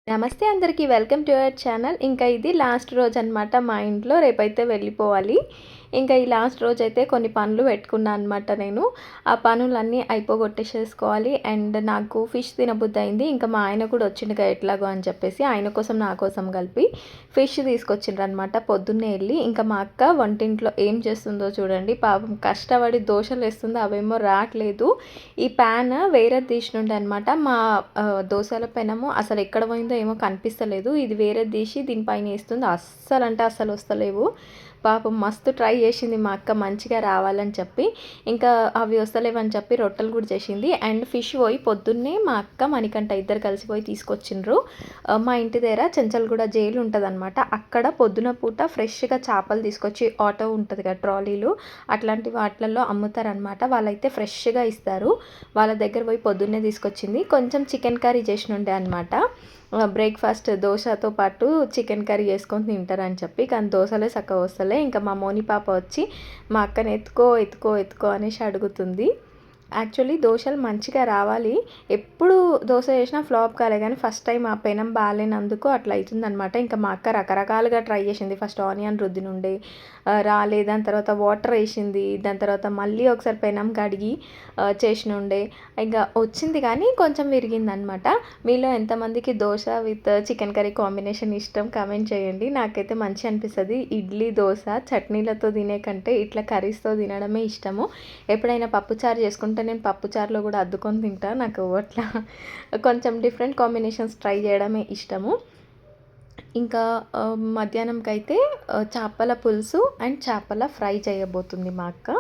నమస్తే అందరికీ welcome to our channel. ఇంకా ఇది లాస్ట్ రోజు అనమాట మా ఇంట్లో. రేపైతే వెళ్ళిపోవాలి. ఇంకా ఈ లాస్ట్ రోజు అయితే కొన్ని పనులు పెట్టుకున్నాను అనమాట నేను. ఆ పనులన్నీ అయిపోగొట్టేసేసుకోవాలి. అండ్ నాకు ఫిష్ తినబుద్ధి అయింది. ఇంకా మా ఆయన కూడా వచ్చిండుగా ఎట్లాగో అని చెప్పేసి ఆయన కోసం నా కోసం కలిపి ఫిష్ తీసుకొచ్చిండ్రు అనమాట. పొద్దున్నే వెళ్ళి ఇంకా మా అక్క వంటింట్లో ఏం చేస్తుందో చూడండి. పాపం కష్టపడి దోశలు వేస్తుంది, అవేమో రావట్లేదు. ఈ ప్యాన్ వేరే తీసినుండే అనమాట. మా దోశల పెనము అసలు ఎక్కడ పోయిందో ఏమో కనిపిస్తలేదు. ఇది వేరే తీసి దీనిపైన వేస్తుంది. అస్సలు అంటే అస్సలు వస్తలేవు. పాపం మస్తు ట్రై చేసింది మా అక్క మంచిగా రావాలని చెప్పి. ఇంకా అవి వస్తలేవని చెప్పి రొట్టెలు కూడా చేసింది. అండ్ ఫిష్ పోయి పొద్దున్నే మా అక్క మణికంఠ ఇద్దరు కలిసిపోయి తీసుకొచ్చిండ్రు. మా ఇంటి దగ్గర చెంచల్గూడ జైలు ఉంటుంది అనమాట. అక్కడ పొద్దున పూట ఫ్రెష్గా చేపలు తీసుకొచ్చి ఆటో ఉంటుంది కదా ట్రాలీలు, అట్లాంటి వాటిల్లో అమ్ముతారనమాట. వాళ్ళైతే ఫ్రెష్గా ఇస్తారు. వాళ్ళ దగ్గర పోయి పొద్దున్నే తీసుకొచ్చింది. కొంచెం చికెన్ కర్రీ చేసినుండే అనమాట. బ్రేక్ఫాస్ట్ దోశతో పాటు చికెన్ కర్రీ చేసుకొని తింటారని చెప్పి. కానీ దోశలే చక్కగా వస్తలే. ఇంకా మా మోని పాప వచ్చి మా అక్కని ఎత్తుకో ఎత్తుకో ఎత్తుకో అనేసి అడుగుతుంది. యాక్చువల్లీ దోశలు మంచిగా రావాలి. ఎప్పుడు దోశ చేసినా ఫ్లాప్ కాలే, కానీ ఫస్ట్ టైం ఆ పెనం బాగాలేనందుకు అట్లా అవుతుందనమాట. ఇంకా మా అక్క రకరకాలుగా ట్రై చేసింది. ఫస్ట్ ఆనియన్ రుద్ది నుండి రాలే, దాని తర్వాత వాటర్ వేసింది, దాని తర్వాత మళ్ళీ ఒకసారి పెనం కడిగి చేసినుండే ఇంకా వచ్చింది, కానీ కొంచెం విరిగిందనమాట. మీలో ఎంతమందికి dosa with chicken curry combination ఇష్టం కామెంట్ చేయండి. నాకైతే మంచి అనిపిస్తుంది. ఇడ్లీ దోశ చట్నీలతో తినే కంటే ఇట్లా కర్రీస్తో తినడమే ఇష్టము. ఎప్పుడైనా పప్పుచారు చేసుకుంటే నేను పప్పుచారులో కూడా అద్దుకొని తింటా. నాకు అట్లా కొంచెం డిఫరెంట్ కాంబినేషన్స్ ట్రై చేయడమే ఇష్టము. ఇంకా మధ్యాహ్నంకి అయితే చేపల పులుసు అండ్ చేపల ఫ్రై చేయబోతుంది మా అక్క.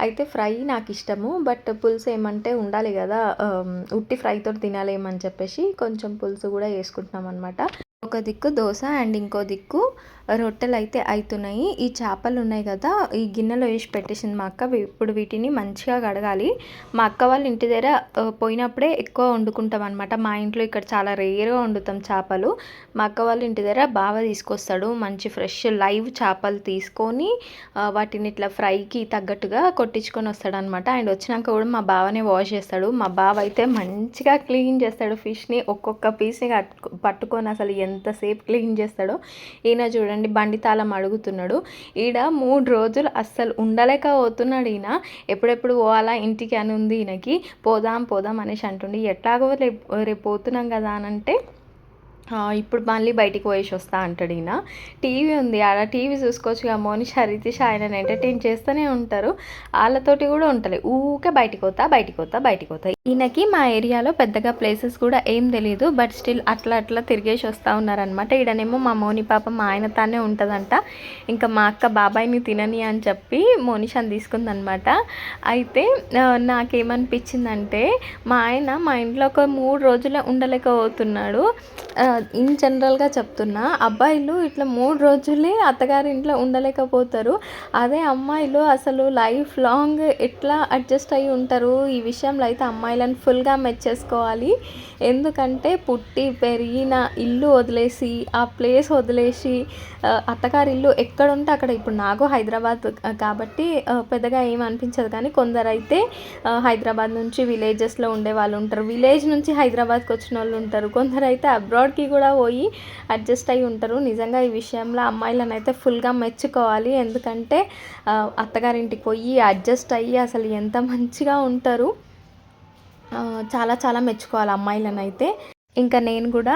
అయితే ఫ్రై నాకు ఇష్టము, బట్ పులుసు ఏమంటే ఉండాలి కదా, ఉట్టి ఫ్రైతో తినాలేమని చెప్పేసి కొంచెం పులుసు కూడా వేసుకుంటున్నాం అనమాట. ఒక దిక్కు దోశ అండ్ ఇంకో దిక్కు రొట్టెలు అయితే అవుతున్నాయి. ఈ చేపలు ఉన్నాయి కదా, ఈ గిన్నెలో వేసి పెట్టేసింది మా అక్క. ఇప్పుడు వీటిని మంచిగా కడగాలి. మా అక్క వాళ్ళ ఇంటి దగ్గర పోయినప్పుడే ఎక్కువ వండుకుంటాం అనమాట. మా ఇంట్లో ఇక్కడ చాలా రేర్గా వండుతాం చేపలు. మా అక్క వాళ్ళ ఇంటి దగ్గర బాగా తీసుకొస్తాడు మంచి ఫ్రెష్ లైవ్ చేపలు తీసుకొని వాటిని ఇట్లా ఫ్రైకి తగ్గట్టుగా కొట్టించుకొని వస్తాడు అనమాట. అండ్ వచ్చినాక కూడా మా బావనే వాష్ చేస్తాడు. మా బావ అయితే మంచిగా క్లీన్ చేస్తాడు ఫిష్ని. ఒక్కొక్క పీస్ని పట్టుకొని అసలు ఎంతసేపు క్లీన్ చేస్తాడో. ఈయన చూడండి బండి తాళం అడుగుతున్నాడు. ఈడ 3 రోజులు అస్సలు ఉండలేకపోతున్నాడు ఈయన. ఎప్పుడెప్పుడు పోవాలా ఇంటికి అని ఉంది ఈయనకి. పోదాం పోదాం అనేసి అంటుండి. ఎట్లాగో రేపు పోతున్నాం కదా అని అంటే ఇప్పుడు మళ్ళీ బయటికి పోయేసి వస్తా అంటాడు ఈయన. టీవీ ఉంది ఆడ, టీవీ చూసుకోవచ్చుగా. మోనిషా రితీష్ ఆయనను ఎంటర్టైన్ చేస్తూనే ఉంటారు. వాళ్ళతోటి కూడా ఉంటుంది. ఊకే బయటికి పోతా బయటికి పోతా బయటికి పోతా. ఈయనకి మా ఏరియాలో పెద్దగా ప్లేసెస్ కూడా ఏం తెలియదు, బట్ స్టిల్ అట్లా అట్లా తిరిగేసి వస్తూ ఉన్నారనమాట. ఈడనేమో మా మోని పాప మా ఆయన తానే ఉంటుందంట. ఇంకా మా అక్క బాబాయ్ని తినని అని చెప్పి మోనిషాని తీసుకుందనమాట. అయితే నాకేమనిపించిందంటే మా ఆయన మా ఇంట్లో ఒక 3 రోజులే ఉండలేకపోతున్నాడు. ఇన్ జనరల్గా చెప్తున్నా, అబ్బాయిలు ఇట్లా 3 రోజులే అత్తగారి ఇంట్లో ఉండలేకపోతారు. అదే అమ్మాయిలు అసలు లైఫ్ లాంగ్ ఎట్లా అడ్జస్ట్ అయ్యి ఉంటారు. ఈ విషయంలో అయితే అమ్మాయిలను ఫుల్గా మెచ్చేసుకోవాలి. ఎందుకంటే పుట్టి పెరిగిన ఇల్లు వదిలేసి, ఆ ప్లేస్ వదిలేసి, అత్తగారి ఇల్లు ఎక్కడ ఉంటే అక్కడ. ఇప్పుడు నాకు హైదరాబాద్ కాబట్టి పెద్దగా ఏం అనిపించదు, కానీ కొందరైతే హైదరాబాద్ నుంచి విలేజెస్లో ఉండే వాళ్ళు ఉంటారు, విలేజ్ నుంచి హైదరాబాద్కి వచ్చిన వాళ్ళు ఉంటారు, కొందరైతే అబ్రాడ్కి కూడా పోయి అడ్జస్ట్ అయ్యి ఉంటారు. నిజంగా ఈ విషయంలో అమ్మాయిలను అయితే ఫుల్గా మెచ్చుకోవాలి. ఎందుకంటే అత్తగారింటికి పోయి అడ్జస్ట్ అయ్యి అసలు ఎంత మంచిగా ఉంటారు. చాలా చాలా మెచ్చుకోవాలి అమ్మాయిలను అయితే. ఇంకా నేను కూడా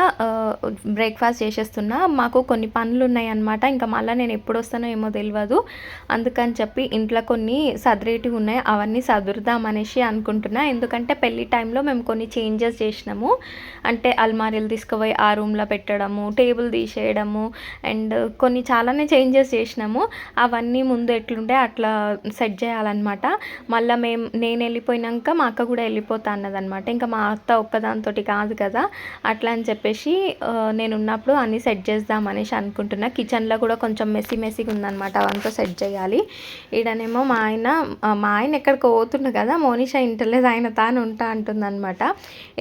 బ్రేక్ఫాస్ట్ చేసేస్తున్నా. మాకు కొన్ని పనులు ఉన్నాయన్నమాట. ఇంకా మళ్ళీ నేను ఎప్పుడు వస్తానో ఏమో తెలియదు. అందుకని చెప్పి ఇంట్లో కొన్ని సదిరేటివి ఉన్నాయి, అవన్నీ సదురుదామనేసి అనుకుంటున్నా. ఎందుకంటే పెళ్ళి టైంలో మేము కొన్ని చేంజెస్ చేసినాము. అంటే అల్మారీలు తీసుకుపోయి ఆ రూమ్లో పెట్టడము, టేబుల్ తీసేయడము, అండ్ కొన్ని చాలానే చేంజెస్ చేసినాము. అవన్నీ ముందు ఎట్లుంటే అట్లా సెట్ చేయాలన్నమాట. మళ్ళీ నేను వెళ్ళిపోయినాక మా అక్క కూడా వెళ్ళిపోతా అన్నదన్నమాట. ఇంకా మా అత్త ఒక్కదానితోటి కాదు కదా, అట్లా అని చెప్పేసి నేను ఉన్నప్పుడు అన్నీ సెట్ చేద్దామనేసి అనుకుంటున్నా. కిచెన్లో కూడా కొంచెం మెస్సీగా ఉందన్నమాట, అవంతా సెట్ చేయాలి. ఈడనేమో మా ఆయన ఎక్కడికో పోతుండు కదా, మోనిషా ఇంటలేదు, ఆయన తాను ఉంటా అంటుందన్నమాట.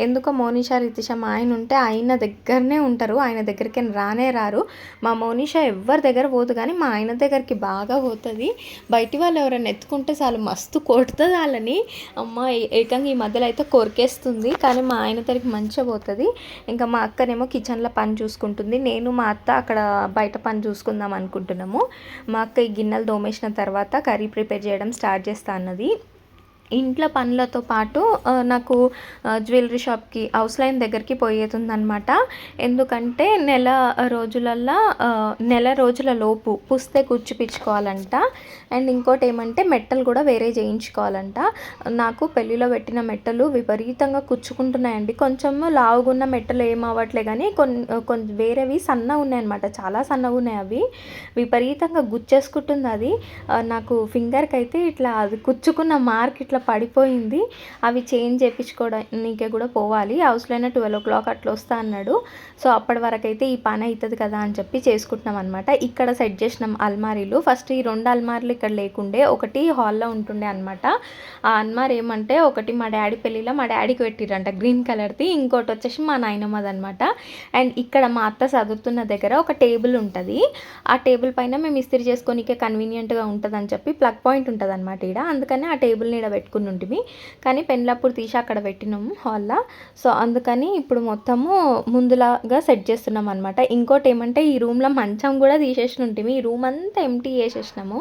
ఎందుకో మోనిషా రితీష మా ఆయన ఉంటే ఆయన దగ్గరనే ఉంటారు, ఆయన దగ్గరికి రానే రారు. మా మోనిషా ఎవరి దగ్గర పోదు, కానీ మా ఆయన దగ్గరికి బాగా పోతుంది. బయటి వాళ్ళు ఎవరైనా ఎత్తుకుంటే చాలు మస్తు కొడుతుంది వాళ్ళని. అమ్మ ఏకంగా ఈ మధ్యలో అయితే కొరికేస్తుంది, కానీ మా ఆయన దగ్గరికి మంచిగా పోతుంది. ఇంకా మా అక్కనేమో కిచెన్లో పని చూసుకుంటుంది, నేను మా అత్త అక్కడ బయట పని చూసుకుందాం అనుకుంటున్నాము. మా అక్క ఈ గిన్నెలు తోమేసిన తర్వాత కర్రీ ప్రిపేర్ చేయడం స్టార్ట్ చేస్తా అన్నది. ఇంట్లో పనులతో పాటు నాకు జ్యువెలరీ షాప్కి హౌస్ లైన్ దగ్గరికి పోయేతుందనమాట. ఎందుకంటే నెల రోజుల లోపు పుస్తే కుచ్చిపించుకోవాలంట. అండ్ ఇంకోటి ఏమంటే మెట్టలు కూడా వేరే చేయించుకోవాలంట. నాకు పెళ్ళిలో పెట్టిన మెట్టలు విపరీతంగా కుచ్చుకుంటున్నాయండి. కొంచెం లావుగున్న మెట్టలు ఏం అవ్వట్లే కానీ కొన్ని వేరేవి సన్నగా ఉన్నాయన్నమాట, చాలా సన్నగా ఉన్నాయి. అవి విపరీతంగా గుచ్చేసుకుంటుంది. అది నాకు ఫింగర్కి అయితే ఇట్లా అది కుచ్చుకున్న మార్క్ ఇట్లా పడిపోయింది. అవి చేంజ్ చేయించుకోవడానికే కూడా పోవాలి. హౌస్లోనే 12 o'clock అట్లా వస్తా అన్నాడు. సో అప్పటి వరకు అయితే ఈ పని అవుతుంది కదా అని చెప్పి చేసుకుంటున్నాం అనమాట. ఇక్కడ సెట్ చేసినాం అల్మారీలు. ఫస్ట్ ఈ 2 అల్మారీలు ఇక్కడ లేకుండే, ఒకటి హాల్లో ఉంటుండే అనమాట. ఆ అల్మారీ ఏమంటే ఒకటి మా డాడీ పెళ్ళిలో మా డాడీకి పెట్టిరంట గ్రీన్ కలర్ది, ఇంకోటి వచ్చేసి మా నాయనమ్మది అనమాట. అండ్ ఇక్కడ మా అత్త చదువుతున్న దగ్గర ఒక టేబుల్ ఉంటుంది. ఆ టేబుల్ పైన మేము ఇస్త్రీ చేసుకోనికే కన్వీనియంట్గా ఉంటుంది అని చెప్పి ప్లగ్ పాయింట్ ఉంటుంది అనమాట ఇక్కడ. అందుకని ఆ టేబుల్ని ఇక్కడ పెట్టుకుని ఉంటుంది. కానీ పెళ్ళప్పుడు తీసి అక్కడ పెట్టినాము హాల్లో. సో అందుకని ఇప్పుడు మొత్తము ముందులాగా సెట్ చేస్తున్నాం అనమాట. ఇంకోటి ఏమంటే ఈ రూమ్లో మంచం కూడా తీసేసి ఉంటుంది. ఈ రూమ్ అంతా ఎంటీ చేసేసినాము.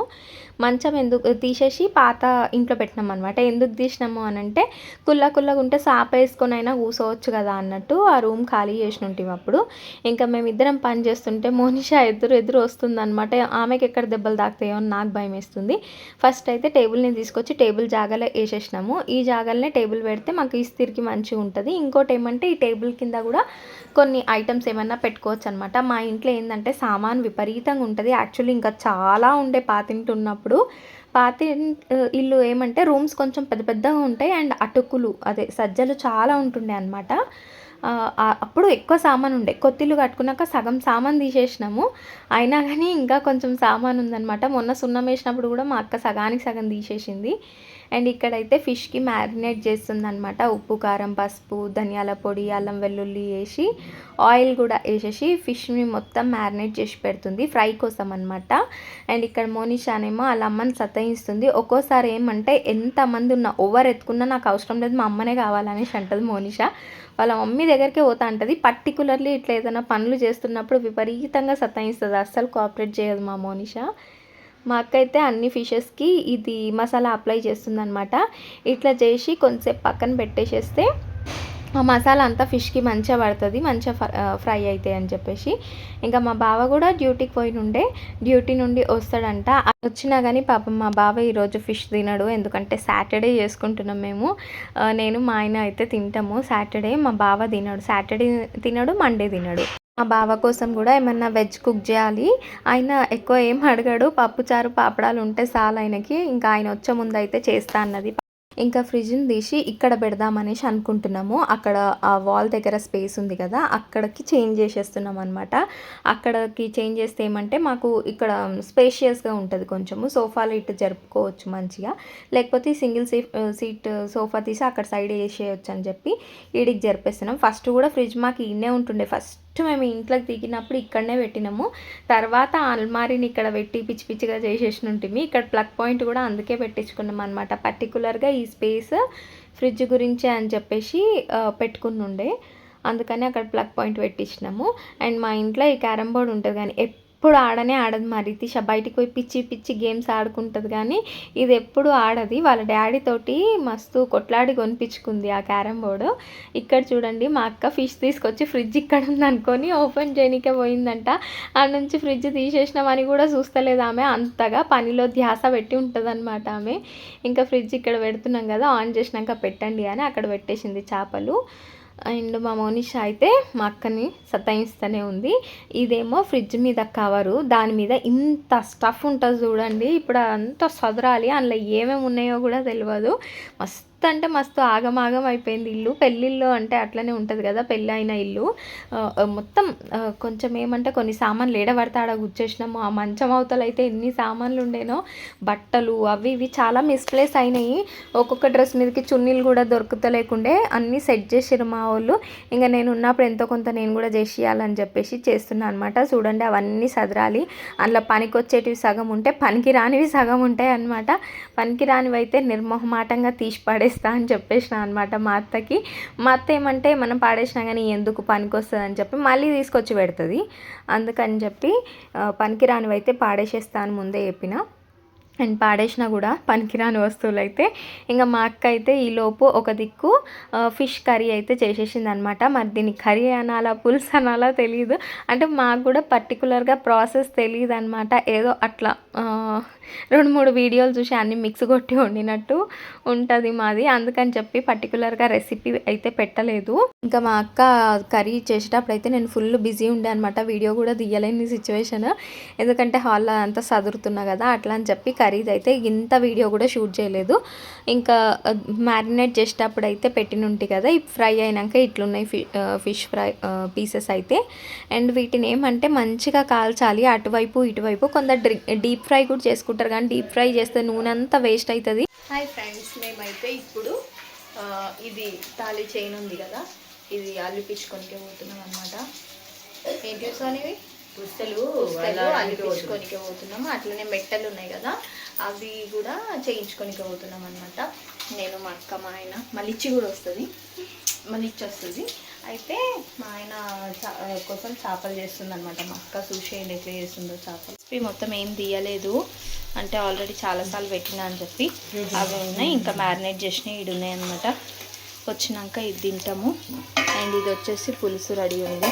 మంచం ఎందుకు తీసేసి పాత ఇంట్లో పెట్టినాం అనమాట. ఎందుకు తీసినాము అని అంటే కుల్లగా ఉంటే సాప వేసుకొని అయినా కూర్చోవచ్చు కదా అన్నట్టు ఆ రూమ్ ఖాళీ చేసి ఉంటాం. అప్పుడు ఇంకా మేమిద్దరం పని చేస్తుంటే మోనిషా ఎదురు వస్తుందన్నమాట. ఆమెకి ఎక్కడ దెబ్బలు తాకుతాయో అని నాకు భయం వేస్తుంది. ఫస్ట్ అయితే టేబుల్ని తీసుకొచ్చి టేబుల్ జాగాలో వేసేసినాము. ఈ జాగాలనే టేబుల్ పెడితే మాకు ఇస్త్రీకి మంచిగా ఉంటుంది. ఇంకోటి ఏమంటే ఈ టేబుల్ కింద కూడా కొన్ని ఐటమ్స్ ఏమన్నా పెట్టుకోవచ్చు అనమాట. మా ఇంట్లో ఏంటంటే సామాన్ విపరీతంగా ఉంటుంది. యాక్చువల్లీ ఇంకా చాలా ఉండే పాతింటి ఉన్నప్పుడు. ఇల్లు ఏమంటే రూమ్స్ కొంచెం పెద్దగా ఉంటాయి అండ్ అటుకులు అదే సజ్జలు చాలా ఉంటుండే అనమాట. అప్పుడు ఎక్కువ సామాన్ ఉండే. కొత్తిల్లు కట్టుకున్నాక సగం సామాన్ తీసేసినాము. అయినా కానీ ఇంకా కొంచెం సామాన్ ఉందన్నమాట. మొన్న సున్నం వేసినప్పుడు కూడా మా అక్క సగానికి సగం తీసేసింది. అండ్ ఇక్కడైతే ఫిష్కి మ్యారినేట్ చేస్తుంది అనమాట. ఉప్పు, కారం, పసుపు, ధనియాల పొడి, అల్లం వెల్లుల్లి వేసి ఆయిల్ కూడా వేసేసి ఫిష్ని మొత్తం మ్యారినేట్ చేసి పెడుతుంది ఫ్రై కోసం అనమాట. అండ్ ఇక్కడ మోనిషానేమో వాళ్ళ అమ్మని సతాయిస్తుంది. ఒక్కోసారి ఏమంటే ఎంతమంది ఉన్నా ఓవర్ ఎత్తుకున్నా నాకు అవసరం లేదు, మా అమ్మనే కావాలనేసి అంటుంది మోనిషా. వాళ్ళ మమ్మీ దగ్గరికే పోతా అంటది. పర్టికులర్లీ ఇట్లా ఏదైనా పనులు చేస్తున్నప్పుడు విపరీతంగా సతాయిస్తుంది, అస్సలు కోఆపరేట్ చేయదు మా మోనిషా. మా అక్క అయితే అన్ని ఫిషెస్కి ఇది మసాలా అప్లై చేస్తుందనమాట. ఇట్లా చేసి కొంచెంసేపు పక్కన పెట్టేసేస్తే ఆ మసాలా అంతా ఫిష్కి మంచిగా పడుతుంది, మంచిగా ఫ్రై అవుతాయి అని చెప్పేసి. ఇంకా మా బావ కూడా డ్యూటీకి పోయినుండే, డ్యూటీ నుండి వస్తాడంట. వచ్చినా కానీ పాపం మా బావ ఈరోజు ఫిష్ తినడు. ఎందుకంటే సాటర్డే చేసుకుంటున్నాం మేము. నేను మా ఆయన అయితే తింటాము సాటర్డే. మా బావ తినడు, సాటర్డే తినడు, మండే తినడు. మా బావ కోసం కూడా ఏమన్నా వెజ్ కుక్ చేయాలి. ఆయన ఎక్కువ ఏం అడగడు, పప్పుచారు పాపడాలు ఉంటే చాలు ఆయనకి. ఇంకా ఆయన వచ్చే ముందు అయితే చేస్తా అన్నది. ఇంకా ఫ్రిడ్జ్ని తీసి ఇక్కడ పెడదామనేసి అనుకుంటున్నాము. అక్కడ ఆ వాల్ దగ్గర స్పేస్ ఉంది కదా, అక్కడికి చేంజ్ చేసేస్తున్నాం అనమాట. అక్కడికి చేంజ్ చేస్తే ఏమంటే మాకు ఇక్కడ స్పేషియస్గా ఉంటుంది, కొంచెము సోఫాలు ఇటు జరుపుకోవచ్చు మంచిగా. లేకపోతే సింగిల్ సీట్ సోఫా తీసి అక్కడ సైడ్ వేసేయచ్చు అని చెప్పి ఈడికి జరిపేస్తున్నాం. ఫస్ట్ కూడా ఫ్రిడ్జ్ మాకు ఈయనే ఉంటుండే. ఫస్ట్ మేము ఇంట్లోకి దిగినప్పుడు ఇక్కడనే పెట్టినాము. తర్వాత అల్మారీని ఇక్కడ పెట్టి పిచ్చి పిచ్చిగా చేసేసి ఉంటుంది. ఇక్కడ ప్లగ్ పాయింట్ కూడా అందుకే పెట్టించుకున్నాం అనమాట. పర్టికులర్గా ఈ స్పేస్ ఫ్రిడ్జ్ గురించే అని చెప్పేసి పెట్టుకుని ఉండే, అందుకని అక్కడ ప్లగ్ పాయింట్ పెట్టించినాము. అండ్ మా ఇంట్లో ఈ క్యారమ్ బోర్డ్ ఉంటుంది కానీ ఎప్పుడు ఆడదు మా రితిష. బయటికి పోయి పిచ్చి గేమ్స్ ఆడుకుంటుంది కానీ ఇది ఎప్పుడు ఆడది. వాళ్ళ డాడీ తోటి మస్తు కొట్లాడి కొనిపించుకుంది ఆ క్యారమ్ బోర్డు. ఇక్కడ చూడండి మా అక్క ఫిష్ తీసుకొచ్చి ఫ్రిడ్జ్ ఇక్కడ ఉందనుకొని ఓపెన్ చేయనికే పోయిందంట. ఆ నుంచి ఫ్రిడ్జ్ తీసేసినామని కూడా చూస్తలేదు ఆమె, అంతగా పనిలో ధ్యాస పెట్టి ఉంటుంది అనమాట ఆమె. ఇంకా ఫ్రిడ్జ్ ఇక్కడ పెడుతున్నాం కదా, ఆన్ చేసినాక పెట్టండి అని అక్కడ పెట్టేసింది చేపలు. అండ్ మా మోనిషా అయితే మా అక్కని సతాయిస్తూనే ఉంది. ఇదేమో ఫ్రిడ్జ్ మీద కవరు, దాని మీద ఇంత స్టఫ్ ఉంటుంది చూడండి. ఇప్పుడు అంతా సదరాలి, అందులో ఏమేమి ఉన్నాయో కూడా తెలియదు. మస్తు అంటే మస్తు ఆగమాగం అయిపోయింది ఇల్లు. పెళ్ళిళ్ళు అంటే అట్లనే ఉంటుంది కదా, పెళ్ళి అయిన ఇల్లు మొత్తం కొంచెం ఏమంటే కొన్ని సామాన్లు ఏడబడితే ఆడ గుచ్చేసినాము. ఆ మంచం అవతల అయితే ఎన్ని సామాన్లు ఉండేనో, బట్టలు అవి ఇవి చాలా మిస్ప్లేస్ అయినాయి. ఒక్కొక్క డ్రెస్ మీదకి చున్నీలు కూడా దొరుకుతలేకుండే, అన్నీ సెట్ చేసిరు మా వాళ్ళు. ఇంకా నేను ఉన్నప్పుడు ఎంతో కొంత నేను కూడా చేసేయాలని చెప్పేసి చేస్తున్నాను అనమాట. చూడండి అవన్నీ సదరాలి. అందులో పనికి వచ్చేటివి సగం ఉంటే పనికి రానివి సగం ఉంటాయి అనమాట. పనికి రానివి అయితే నిర్మోహమాటంగా తీసి పడేసి పాడేస్తా అని చెప్పేసిన అనమాట మా అత్తకి. మా అత్త ఏమంటే మనం పాడేసినా కానీ ఎందుకు పనికొస్తుంది అని చెప్పి మళ్ళీ తీసుకొచ్చి పెడుతుంది. అందుకని చెప్పి పనికిరానివి అయితే పాడేసేస్తాను ముందే చెప్పిన. అండ్ పాడేసినా కూడా పనికిరాని వస్తువులు అయితే ఇంకా మా అక్క అయితే ఈలోపు ఒక దిక్కు ఫిష్ కర్రీ అయితే చేసేసింది అనమాట. మరి దీన్ని కర్రీ అనాలా పులుసు అనాలా తెలియదు, అంటే మాకు కూడా పర్టికులర్గా ప్రాసెస్ తెలియదు అనమాట. ఏదో అట్లా 2-3 వీడియోలు చూసి అన్ని మిక్స్ కొట్టి వండినట్టు ఉంటుంది మాది. అందుకని చెప్పి పర్టికులర్గా రెసిపీ అయితే పెట్టలేదు. ఇంకా మా అక్క కర్రీ చేసేటప్పుడు అయితే నేను ఫుల్ బిజీ ఉండే అనమాట, వీడియో కూడా తీయలేని సిచ్యువేషన్. ఎందుకంటే హాల్లో అంతా సదురుతున్నా కదా, అట్లా అని చెప్పి కర్రీది అయితే ఇంత వీడియో కూడా షూట్ చేయలేదు. ఇంకా మ్యారినేట్ చేసేటప్పుడు అయితే పెట్టినుంటి కదా, ఫ్రై అయినాక ఇట్లున్నాయి ఫిష్ ఫ్రై పీసెస్ అయితే. అండ్ వీటిని ఏమంటే మంచిగా కాల్చాలి అటువైపు ఇటువైపు. కొందరు డీప్ ఫ్రై కూడా చేసుకుంటారు, కానీ డీప్ ఫ్రై చేస్తే నూనె అంతా వేస్ట్ అవుతుంది. హాయ్ ఫ్రెండ్స్, మేమైతే ఇప్పుడు ఇది తాళి చైన్ ఉంది కదా, ఇది అల్లిపించుకొనికే పోతున్నాం అనమాట. ఏంటి చూసాను ఇవి పుస్తలు అల్లిపించుకొనికే పోతున్నాము. అట్లనే మెట్టలు ఉన్నాయి కదా, అవి కూడా చేయించుకొనికే పోతున్నాం అనమాట. నేను మా అక్క మా ఆయన మళ్ళీ కూడా వస్తుంది, మళ్ళీ వస్తుంది. అయితే మా ఆయన కోసం చేపలు చేస్తుంది అనమాట. మా అక్క చూసేయండి ఎట్లా చేస్తుందో చేపలు. మొత్తం ఏం తీయలేదు, అంటే ఆల్రెడీ చాలాసార్లు పెట్టినా అని చెప్పి అవి ఉన్నాయి. ఇంకా మ్యారినేట్ చేసినవి ఇవి ఉన్నాయి అనమాట. వచ్చినాక ఇది తింటాము. అండ్ ఇది వచ్చేసి పులుసు రెడీ ఉంది.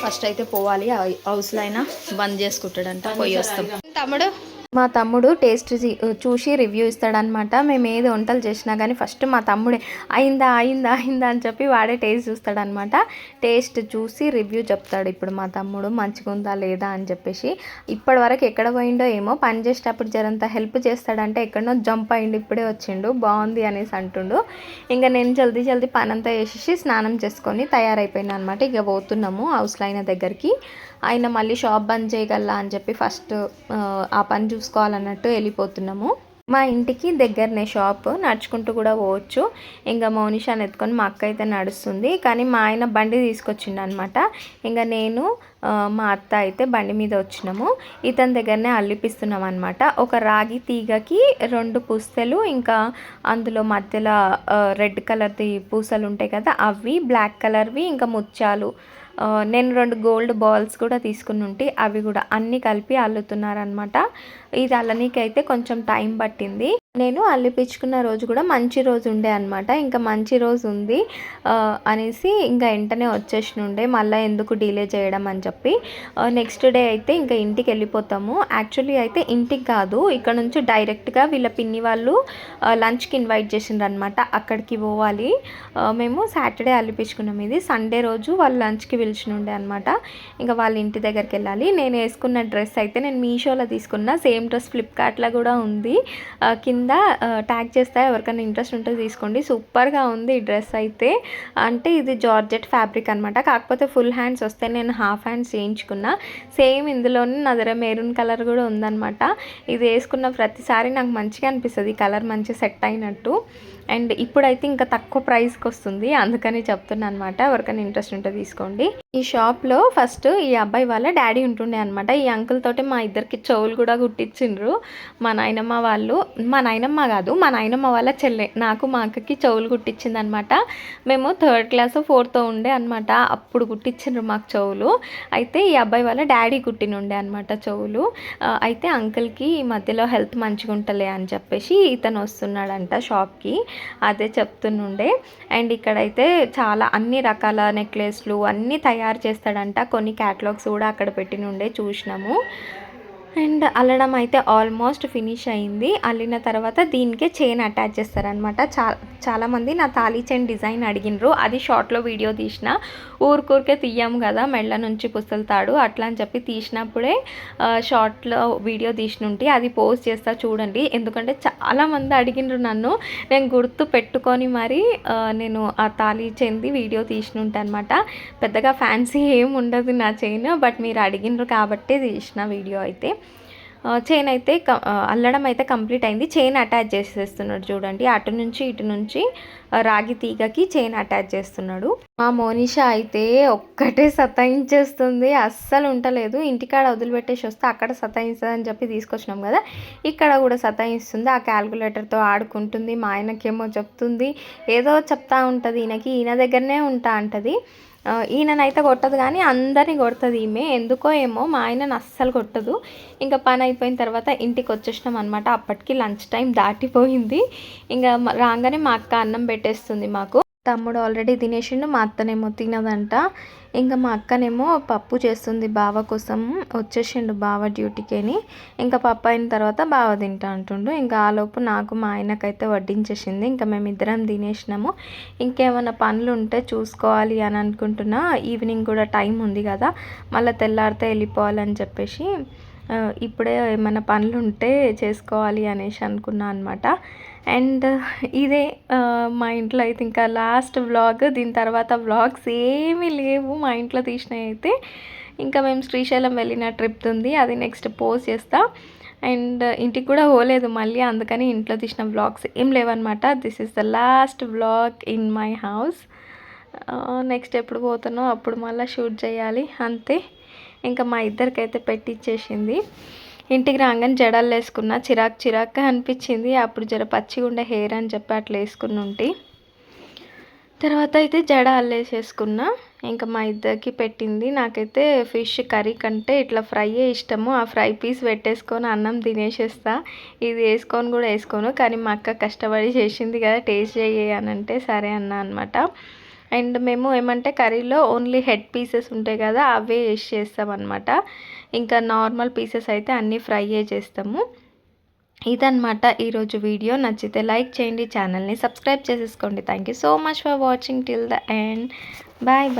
ఫస్ట్ అయితే పోవాలి, హౌస్లో అయినా బంద్ చేసుకుంటాడంట, పోయి వస్తాం. తమ్ముడు మా తమ్ముడు టేస్ట్ చూసి రివ్యూ ఇస్తాడనమాట. మేము ఏది వంటలు చేసినా కానీ ఫస్ట్ మా తమ్ముడే అయిందా అయిందా అయిందా అని చెప్పి వాడే టేస్ట్ చూస్తాడనమాట. టేస్ట్ చూసి రివ్యూ చెప్తాడు. ఇప్పుడు మా తమ్ముడు మంచిగా ఉందా లేదా అని చెప్పేసి. ఇప్పటి వరకు ఎక్కడ పోయిండో ఏమో, పని చేసేటప్పుడు జరంతా హెల్ప్ చేస్తాడంటే ఎక్కడనో జంప్ అయ్యిండు, ఇప్పుడే వచ్చిండు బాగుంది అనేసి అంటుండు. ఇంకా నేను జల్దీ జల్దీ పని అంతా వేసేసి స్నానం చేసుకొని తయారైపోయినా అనమాట. ఇక పోతున్నాము హౌస్లో అయిన దగ్గరికి. ఆయన మళ్ళీ షాప్ బంద్ చేయగలరా అని చెప్పి ఫస్ట్ ఆ పని చూసుకోవాలన్నట్టు వెళ్ళిపోతున్నాము. మా ఇంటికి దగ్గరనే షాప్, నడుచుకుంటూ కూడా పోవచ్చు. ఇంకా మౌనిషాని ఎత్తుకొని మా అక్క అయితే నడుస్తుంది, కానీ మా ఆయన బండి తీసుకొచ్చిండు అనమాట. ఇంకా నేను మా అత్త అయితే బండి మీద వచ్చినాము. ఇతని దగ్గరనే అల్లిపిస్తున్నాం అనమాట. ఒక రాగి తీగకి 2 పుస్తలు, ఇంకా అందులో మధ్యలో రెడ్ కలర్ది పూసలు ఉంటాయి కదా అవి, బ్లాక్ కలర్వి, ఇంకా ముత్యాలు. నేను 2 గోల్డ్ బాల్స్ కూడా తీసుకుని ఉంటే అవి కూడా అన్నీ కలిపి అల్లుతున్నారనమాట. ఇది అల్లనీకైతే కొంచెం టైం పట్టింది. నేను అల్లిపించుకున్న రోజు కూడా మంచి రోజు ఉండే అనమాట. ఇంకా మంచి రోజు ఉంది అనేసి ఇంకా వెంటనే వచ్చేసినుండే, మళ్ళీ ఎందుకు డిలే చేయడం అని చెప్పి. నెక్స్ట్ డే అయితే ఇంకా ఇంటికి వెళ్ళిపోతాము. యాక్చువల్లీ అయితే ఇంటికి కాదు, ఇక్కడ నుంచి డైరెక్ట్గా వీళ్ళ పిన్ని వాళ్ళు లంచ్కి ఇన్వైట్ చేసిండ్రు అనమాట, అక్కడికి పోవాలి. మేము సాటర్డే అల్లిపించుకున్నాం, ఇది సండే రోజు వాళ్ళు లంచ్కి పిలిచినుండే అనమాట. ఇంకా వాళ్ళ ఇంటి దగ్గరికి వెళ్ళాలి. నేను వేసుకున్న డ్రెస్ అయితే నేను మీషోలో తీసుకున్న సేమ్ డ్రెస్ ఫ్లిప్కార్ట్లో కూడా ఉంది, కింద ట్యాగ్ చేస్తా, ఎవరికైనా ఇంట్రెస్ట్ ఉంటే తీసుకోండి. సూపర్గా ఉంది ఈ డ్రెస్ అయితే. అంటే ఇది జార్జెట్ ఫ్యాబ్రిక్ అనమాట, కాకపోతే ఫుల్ హ్యాండ్స్ వస్తే నేను హాఫ్ హ్యాండ్స్ చేయించుకున్నా. సేమ్ ఇందులోనే నా దగ్గర మెరూన్ కలర్ కూడా ఉందన్నమాట. ఇది వేసుకున్న ప్రతిసారి నాకు మంచిగా అనిపిస్తుంది, ఈ కలర్ మంచిగా సెట్ అయినట్టు. అండ్ ఇప్పుడైతే ఇంకా తక్కువ ప్రైస్కి వస్తుంది, అందుకని చెప్తున్నా అనమాట. ఎవరికైనా ఇంట్రెస్ట్ ఉంటే తీసుకోండి. ఈ షాప్లో ఫస్ట్ ఈ అబ్బాయి వాళ్ళ డాడీ ఉంటుండే అనమాట. ఈ అంకుల్ తోటి మా ఇద్దరికి చెవులు కూడా కుట్టించిండ్రు మా నాయనమ్మ వాళ్ళు. మా నాయనమ్మ కాదు, మా నాయనమ్మ వాళ్ళ చెల్లె నాకు మా అక్కకి చెవులు కుట్టించింది అనమాట. మేము 3rd క్లాస్ 4th ఉండే అనమాట, అప్పుడు కుట్టించిండ్రు మాకు చెవులు. అయితే ఈ అబ్బాయి వాళ్ళ డాడీ కుట్టినుండే అనమాట చెవులు. అయితే అంకుల్కి ఈ మధ్యలో హెల్త్ మంచిగా ఉంటలే అని చెప్పేసి ఇతను వస్తున్నాడంట షాప్కి, అదే చెప్తుండే. అండ్ ఇక్కడైతే చాలా అన్ని రకాల నెక్లెస్లు అన్నీ తయారు చేస్తాడంట. కొన్ని క్యాటలాగ్స్ కూడా అక్కడ పెట్టినుండే చూసినాము. అండ్ అల్లడం అయితే ఆల్మోస్ట్ ఫినిష్ అయింది. అల్లిన తర్వాత దీనికే చైన్ అటాచ్ చేస్తారనమాట. చాలామంది నా తాళీ చైన్ డిజైన్ అడిగినరు, అది షార్ట్లో వీడియో తీసిన. ఊరికే తీయం కదా మెళ్ళ నుంచి పుస్తల తాడు, అట్లా అని చెప్పి తీసినప్పుడే షార్ట్లో వీడియో తీసినుంటే అది పోస్ట్ చేస్తా చూడండి. ఎందుకంటే చాలామంది అడిగినరు నన్ను, నేను గుర్తు పెట్టుకొని మరి నేను ఆ తాళీ చైన్ది వీడియో తీసినుంటే అనమాట. పెద్దగా ఫ్యాన్సీ ఏం ఉండదు నా చైన్, బట్ మీరు అడిగినరు కాబట్టి తీసిన వీడియో అయితే. చైన్ అయితే అల్లడం అయితే కంప్లీట్ అయింది. చైన్ అటాచ్ చేసేస్తున్నాడు చూడండి, అటు నుంచి ఇటు నుంచి రాగి తీగకి చైన్ అటాచ్ చేస్తున్నాడు. మా మోనిషా అయితే ఒక్కటే సతాయించేస్తుంది, అస్సలు ఉంటలేదు. ఇంటికాడ వదిలిపెట్టేసి వస్తే అక్కడ సతాయిస్తుంది అని చెప్పి తీసుకొచ్చినాం కదా, ఇక్కడ కూడా సతాయిస్తుంది. ఆ క్యాల్కులేటర్తో ఆడుకుంటుంది. మా ఆయనకేమో చెప్తుంది, ఏదో చెప్తా ఉంటుంది. ఈయన దగ్గరనే ఉంటా అంటది. ఈయననైతే కొట్టదు కానీ అందరినీ కొడుతుంది ఈమె. ఎందుకో ఏమో మా ఆయనను అస్సలు కొట్టదు. ఇంకా పని అయిపోయిన తర్వాత ఇంటికి వచ్చేసినాం అనమాట. అప్పటికి లంచ్ టైం దాటిపోయింది. ఇంకా రాగానే మా అక్క అన్నం పెట్టేస్తుంది మాకు. తమ్ముడు ఆల్రెడీ తినేసిండు, మా అత్తనేమో తినదంట. ఇంకా మా అక్కనేమో పప్పు చేస్తుంది బావ కోసం. వచ్చేసిండు బావ డ్యూటీకి. ఇంకా పప్పు అయిన తర్వాత బావ తింటా అంటుండు. ఇంకా ఆలోపు నాకు మా ఆయనకైతే వడ్డించేసింది. ఇంకా మేమిద్దరం తినేసినాము. ఇంకేమైనా పనులు ఉంటే చూసుకోవాలి అని అనుకుంటున్నా. ఈవినింగ్ కూడా టైం ఉంది కదా, మళ్ళీ తెల్లారితే వెళ్ళిపోవాలని చెప్పేసి ఇప్పుడే ఏమైనా పనులు ఉంటే చేసుకోవాలి అనేసి అనుకున్నా అనమాట. అండ్ ఇదే మా ఇంట్లో అయితే ఇంకా లాస్ట్ వ్లాగ్. దీని తర్వాత వ్లాగ్స్ ఏమీ లేవు మా ఇంట్లో తీసినవి అయితే. ఇంకా మేము శ్రీశైలం వెళ్ళిన ట్రిప్ ఉంది, అది నెక్స్ట్ పోస్ట్ చేస్తా. అండ్ ఇంటికి కూడా పోలేదు మళ్ళీ, అందుకని ఇంట్లో తీసిన వ్లాగ్స్ ఏం లేవన్నమాట. This is the last vlog in my house. Next ఎప్పుడు పోతానో అప్పుడు మళ్ళీ షూట్ చేయాలి అంతే. ఇంకా మా ఇద్దరికైతే పెట్టిచ్చేసింది. ఇంటికి రాగానే జడలు వేసుకున్నా, చిరాకుగా అనిపించింది. అప్పుడు జర పచ్చిగా ఉండే హెయిర్ అని చెప్పి అట్లా వేసుకుని ఉంటే, తర్వాత అయితే జడ అల్లేసేసుకున్నా. ఇంకా మా ఇద్దరికి పెట్టింది. నాకైతే ఫిష్ కర్రీ కంటే ఇట్లా ఫ్రైయే ఇష్టము. ఆ ఫ్రై పీస్ పెట్టేసుకొని అన్నం తినేసేస్తా. ఇది వేసుకొని కూడా వేసుకోను, కానీ మా అక్క కష్టపడి చేసింది కదా, టేస్ట్ చేయాలంటే సరే అన్నా అనమాట. అండ్ మేము ఏమంటే కర్రీలో ఓన్లీ హెడ్ పీసెస్ ఉంటాయి కదా, అవే వేసి చేస్తామన్నమాట. ఇంకా నార్మల్ పీసెస్ అయితే అన్నీ ఫ్రైయే చేస్తాము. ఇదన్నమాట ఈరోజు వీడియో. నచ్చితే లైక్ చేయండి, ఛానల్ని సబ్స్క్రైబ్ చేసేసుకోండి. Thank you so much for watching till the end. Bye.